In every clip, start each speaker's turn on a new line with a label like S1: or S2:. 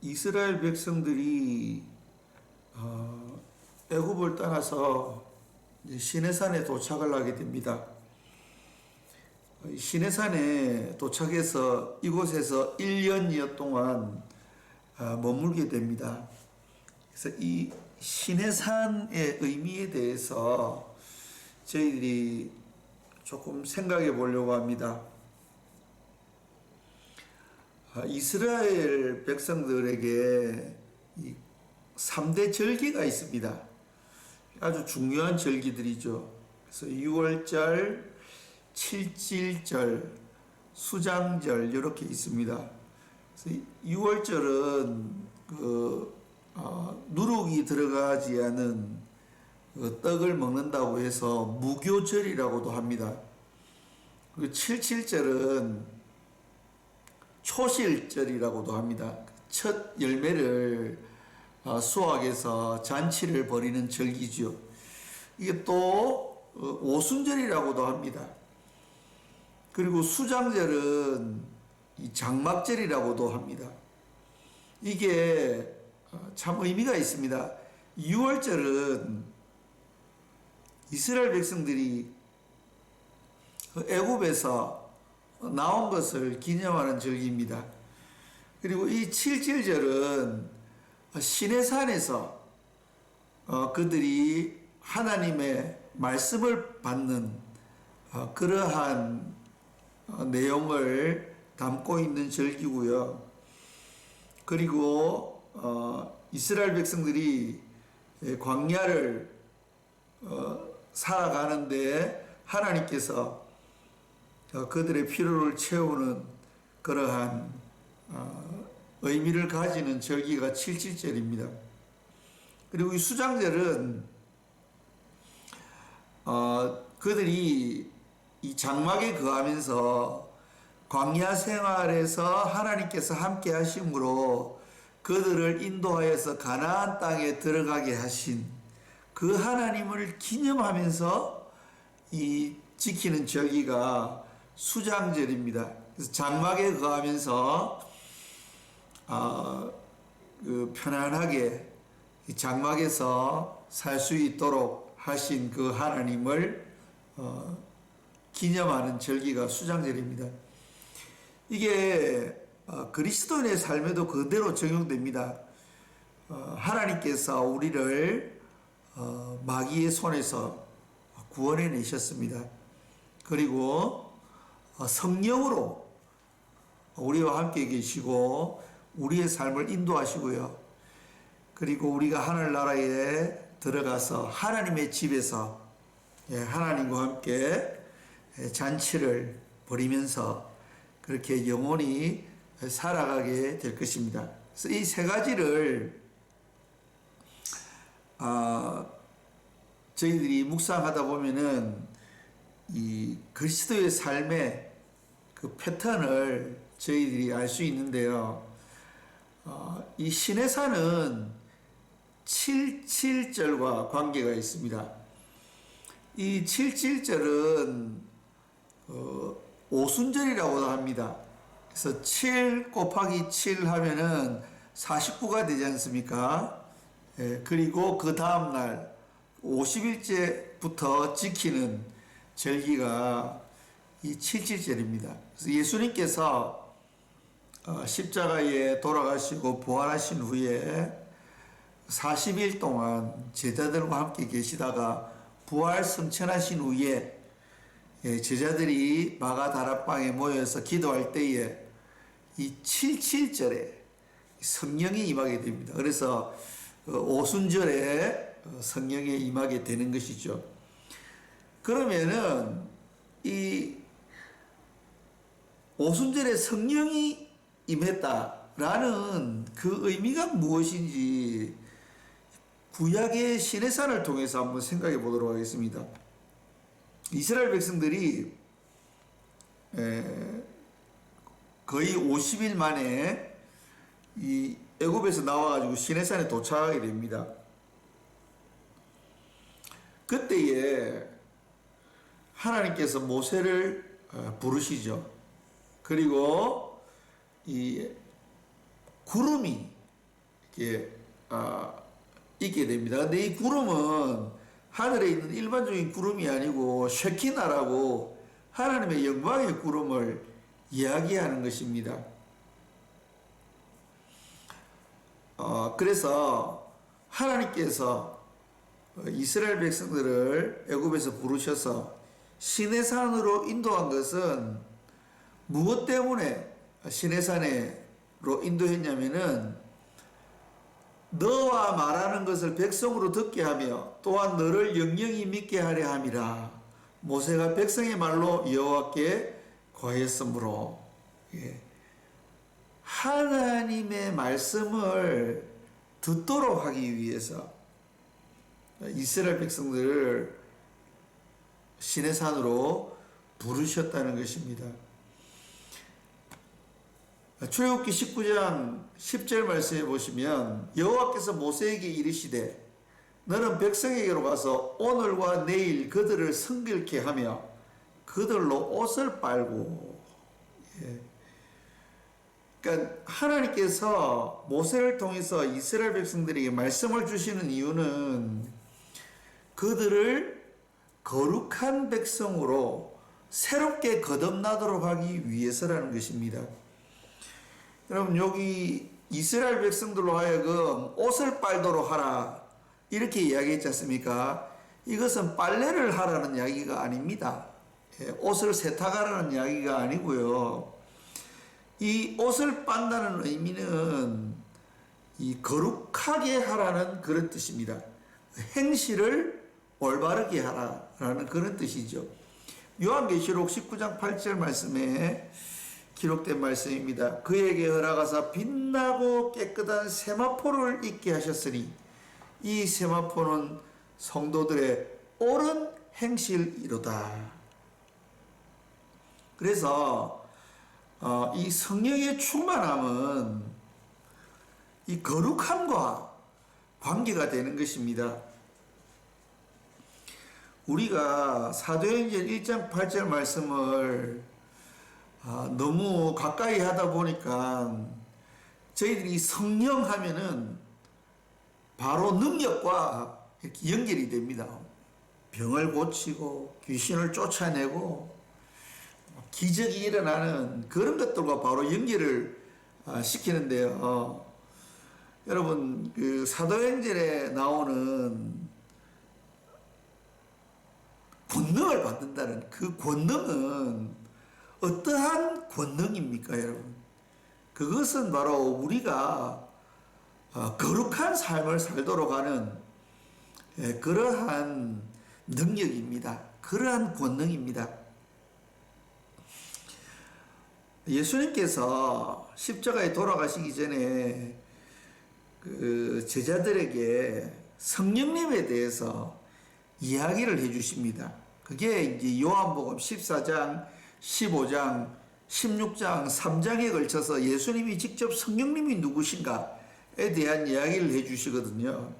S1: 이스라엘 백성들이 애굽을 떠나서 시내산에 도착을 하게 됩니다. 시내산에 도착해서 이곳에서 1년여 동안 머물게 됩니다. 그래서 이 시내산의 의미에 대해서 저희들이 조금 생각해 보려고 합니다. 이스라엘 백성들에게 이 3대 절기가 있습니다. 아주 중요한 절기들이죠. 그래서 6월절, 칠칠절, 수장절 이렇게 있습니다. 그래서 6월절은 누룩이 들어가지 않은 떡을 먹는다고 해서 무교절이라고도 합니다. 그리고 칠칠절은 초실절이라고도 합니다. 첫 열매를 수확해서 잔치를 벌이는 절기죠. 이게 또 오순절이라고도 합니다. 그리고 수장절은 이 장막절이라고도 합니다. 이게 참 의미가 있습니다. 6월절은 이스라엘 백성들이 애굽에서 나온 것을 기념하는 절기입니다. 그리고 이 칠칠절은 시내산에서 그들이 하나님의 말씀을 받는 그러한 내용을 담고 있는 절기고요. 그리고 이스라엘 백성들이 광야를 살아가는데 하나님께서 그들의 필요를 채우는 그러한 의미를 가지는 절기가 칠칠절입니다. 그리고 이 수장절은 그들이 이 장막에 거하면서 광야 생활에서 하나님께서 함께 하심으로 그들을 인도하여서 가나안 땅에 들어가게 하신 그 하나님을 기념하면서 이 지키는 절기가 수장절입니다. 그래서 장막에 거하면서 편안하게 장막에서 살 수 있도록 하신 그 하나님을 기념하는 절기가 수장절입니다. 이게 그리스도인의 삶에도 그대로 적용됩니다. 하나님께서 우리를 마귀의 손에서 구원해 내셨습니다. 그리고 성령으로 우리와 함께 계시고 우리의 삶을 인도하시고요. 그리고 우리가 하늘나라에 들어가서 하나님의 집에서 하나님과 함께 잔치를 벌이면서 그렇게 영원히 살아가게 될 것입니다. 그래서 이 세 가지를 저희들이 묵상하다 보면은 이 그리스도의 삶의 그 패턴을 저희들이 알 수 있는데요. 이 시내산은 칠칠절과 관계가 있습니다. 이 칠칠절은 오순절이라고도 합니다. 그래서 7 곱하기 7 하면은 49가 되지 않습니까? 그리고 그 다음날 50일째부터 지키는 절기가 이 칠칠절입니다. 그래서 예수님께서 십자가에 돌아가시고 부활하신 후에 40일 동안 제자들과 함께 계시다가 부활 승천하신 후에 제자들이 마가다락방에 모여서 기도할 때에 이 칠칠절에 성령이 임하게 됩니다. 그래서 오순절에 성령이 임하게 되는 것이죠. 그러면은 이 오순절에 성령이 임했다라는 그 의미가 무엇인지 구약의 시내산을 통해서 한번 생각해 보도록 하겠습니다. 이스라엘 백성들이 거의 50일 만에 이 애굽에서 나와가지고 시내산에 도착하게 됩니다. 그때에 하나님께서 모세를 부르시죠. 그리고 이 구름이 이렇게 있게 됩니다. 근데 이 구름은 하늘에 있는 일반적인 구름이 아니고 쉐키나라고 하나님의 영광의 구름을 이야기하는 것입니다. 그래서 하나님께서 이스라엘 백성들을 애굽에서 부르셔서 시내산으로 인도한 것은 무엇 때문에 시내산으로 인도했냐면은 너와 말하는 것을 백성으로 듣게 하며 또한 너를 영영히 믿게 하려 함이라. 모세가 백성의 말로 여호와께 거하였으므로. 하나님의 말씀을 듣도록 하기 위해서 이스라엘 백성들을 시내산으로 부르셨다는 것입니다. 출애굽기 19장 10절 말씀해 보시면 여호와께서 모세에게 이르시되 너는 백성에게로 가서 오늘과 내일 그들을 성결케 하며 그들로 옷을 빨고. 그러니까 하나님께서 모세를 통해서 이스라엘 백성들에게 말씀을 주시는 이유는 그들을 거룩한 백성으로 새롭게 거듭나도록 하기 위해서라는 것입니다. 여러분, 여기 이스라엘 백성들로 하여금 옷을 빨도록 하라 이렇게 이야기했지 않습니까? 이것은 빨래를 하라는 이야기가 아닙니다. 옷을 세탁하라는 이야기가 아니고요. 이 옷을 빤다는 의미는 이 거룩하게 하라는 그런 뜻입니다. 행실을 올바르게 하라라는 그런 뜻이죠. 요한계시록 19장 8절 말씀에 기록된 말씀입니다. 그에게 허락하사 빛나고 깨끗한 세마포를 입게 하셨으니 이 세마포는 성도들의 옳은 행실이로다. 그래서 이 성령의 충만함은 이 거룩함과 관계가 되는 것입니다. 우리가 사도행전 1장 8절 말씀을 너무 가까이 하다 보니까 저희들이 성령 하면은 바로 능력과 이렇게 연결이 됩니다. 병을 고치고 귀신을 쫓아내고 기적이 일어나는 그런 것들과 바로 연결을 시키는데요. 여러분, 그 사도행전에 나오는 권능을 받는다는 그 권능은 어떠한 권능입니까, 여러분? 그것은 바로 우리가 거룩한 삶을 살도록 하는 그러한 능력입니다. 그러한 권능입니다. 예수님께서 십자가에 돌아가시기 전에 그 제자들에게 성령님에 대해서 이야기를 해 주십니다. 그게 이제 요한복음 14장, 15장, 16장, 3장에 걸쳐서 예수님이 직접 성령님이 누구신가에 대한 이야기를 해 주시거든요.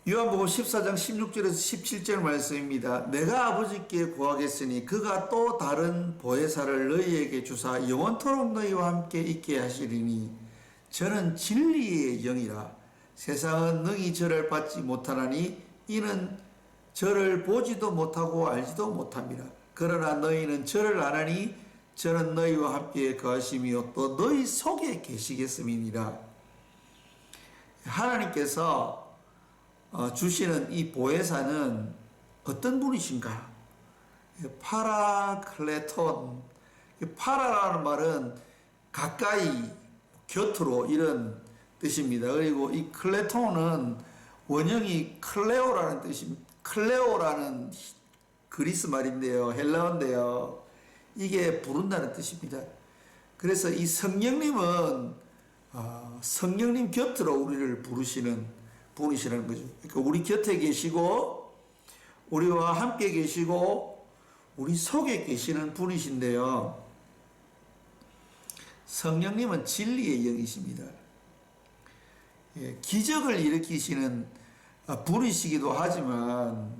S1: 요한복음 14장 16절에서 17절 말씀입니다. 내가 아버지께 구하겠으니 그가 또 다른 보혜사를 너희에게 주사 영원토록 너희와 함께 있게 하시리니 저는 진리의 영이라. 세상은 너희 저를 받지 못하나니 이는 저를 보지도 못하고 알지도 못합니다. 그러나 너희는 저를 아나니 저는 너희와 함께 거하시며 또 너희 속에 계시겠음이니라. 하나님께서 주시는 이 보혜사는 어떤 분이신가? 파라클레톤. 파라라는 말은 가까이, 곁으로 이런 뜻입니다. 그리고 이 클레톤은 원형이 클레오라는 뜻입니다. 클레오라는 그리스 말인데요. 헬라어인데요. 이게 부른다는 뜻입니다. 그래서 이 성령님은 성령님 곁으로 우리를 부르시는 분이시라는 거죠. 그러니까 우리 곁에 계시고 우리와 함께 계시고 우리 속에 계시는 분이신데요. 성령님은 진리의 영이십니다. 기적을 일으키시는 분이시기도 하지만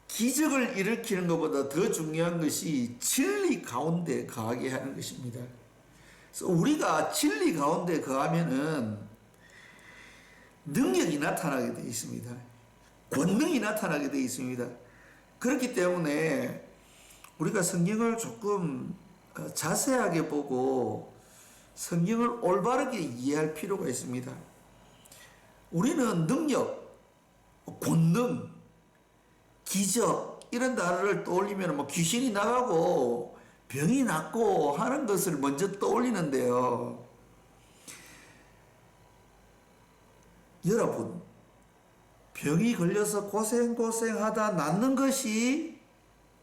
S1: 기적을 일으키는 것보다 더 중요한 것이 진리 가운데 거하게 하는 것입니다. 그래서 우리가 진리 가운데 거하면은 능력이 나타나게 되어 있습니다. 권능이 나타나게 되어 있습니다. 그렇기 때문에 우리가 성경을 조금 자세하게 보고 성경을 올바르게 이해할 필요가 있습니다. 우리는 능력, 권능, 기적 이런 단어를 떠올리면 뭐 귀신이 나가고 병이 낫고 하는 것을 먼저 떠올리는데요. 여러분, 병이 걸려서 고생하다 낫는 것이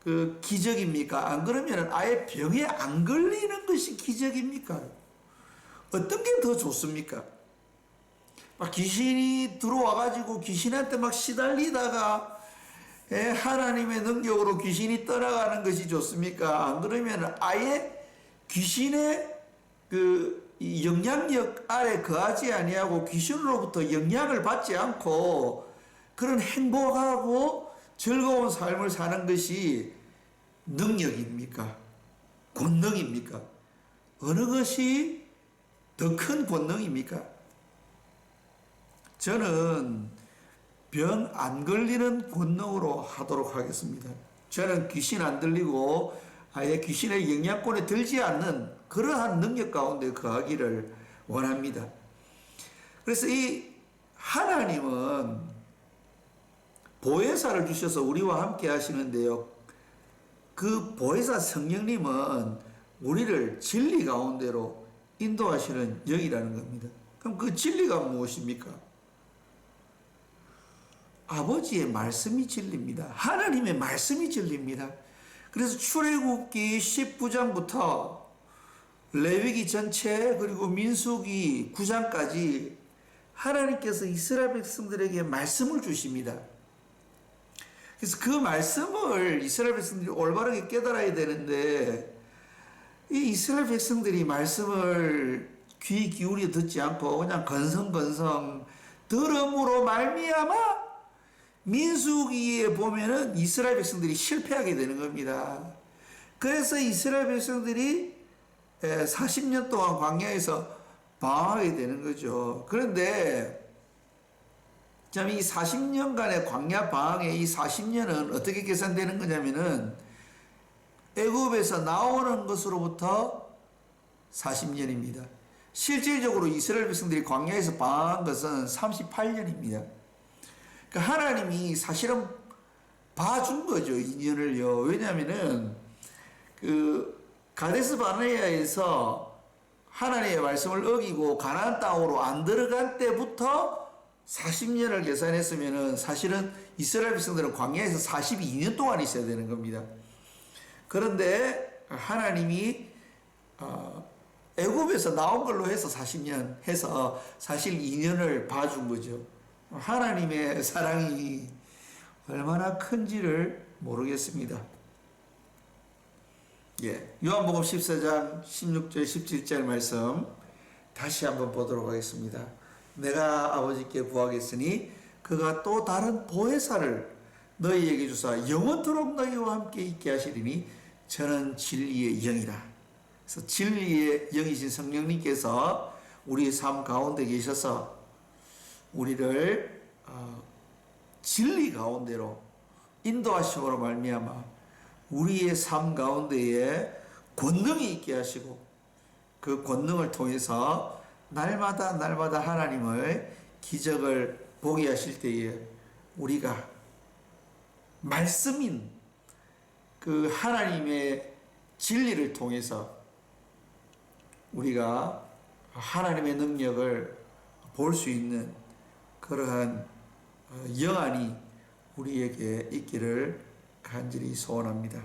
S1: 그 기적입니까? 안 그러면 아예 병에 안 걸리는 것이 기적입니까? 어떤 게 더 좋습니까? 막 귀신이 들어와가지고 귀신한테 막 시달리다가 하나님의 능력으로 귀신이 떠나가는 것이 좋습니까? 안 그러면 아예 귀신의 그 영향력 아래 거하지 아니하고 귀신으로부터 영향을 받지 않고 그런 행복하고 즐거운 삶을 사는 것이 능력입니까? 권능입니까? 어느 것이 더 큰 권능입니까? 저는 병 안 걸리는 권능으로 하도록 하겠습니다. 저는 귀신 안 들리고 아예 귀신의 영향권에 들지 않는 그러한 능력 가운데 거하기를 원합니다. 그래서 이 하나님은 보혜사를 주셔서 우리와 함께 하시는데요. 그 보혜사 성령님은 우리를 진리 가운데로 인도하시는 영이라는 겁니다. 그럼 그 진리가 무엇입니까? 아버지의 말씀이 진리입니다. 하나님의 말씀이 진리입니다. 그래서 출애굽기 19장부터 레위기 전체 그리고 민수기 9장까지 하나님께서 이스라엘 백성들에게 말씀을 주십니다. 그래서 그 말씀을 이스라엘 백성들이 올바르게 깨달아야 되는데 이 이스라엘 백성들이 말씀을 귀 기울여 듣지 않고 그냥 건성건성 들음으로 말미암아 민수기에 보면은 이스라엘 백성들이 실패하게 되는 겁니다. 그래서 이스라엘 백성들이 40년 동안 광야에서 방황하게 되는 거죠. 그런데 참 이 40년간의 광야 방황의 이 40년은 어떻게 계산되는 거냐면은 애굽에서 나오는 것으로부터 40년입니다. 실질적으로 이스라엘 백성들이 광야에서 방황한 것은 38년입니다. 그러니까 하나님이 사실은 봐준 거죠, 2년을요. 왜냐하면은 그 가데스 바네아에서 하나님의 말씀을 어기고 가나안 땅으로 안 들어간 때부터 40년을 계산했으면은 사실은 이스라엘 백성들은 광야에서 42년 동안 있어야 되는 겁니다. 그런데 하나님이 애굽에서 나온 걸로 해서 40년 해서 사실 2년을 봐준 거죠. 하나님의 사랑이 얼마나 큰지를 모르겠습니다. 요한복음 14장 16절 17절 말씀 다시 한번 보도록 하겠습니다. 내가 아버지께 구하겠으니 그가 또 다른 보혜사를 너희에게 주사 영원토록 너희와 함께 있게 하시리니 저는 진리의 영이라. 그래서 진리의 영이신 성령님께서 우리의 삶 가운데 계셔서 우리를 진리 가운데로 인도하심으로 말미암아 우리의 삶 가운데에 권능이 있게 하시고 그 권능을 통해서 날마다 하나님의 기적을 보게 하실 때에 우리가 말씀인 그 하나님의 진리를 통해서 우리가 하나님의 능력을 볼 수 있는 그러한 영안이 우리에게 있기를 간절히 소원합니다.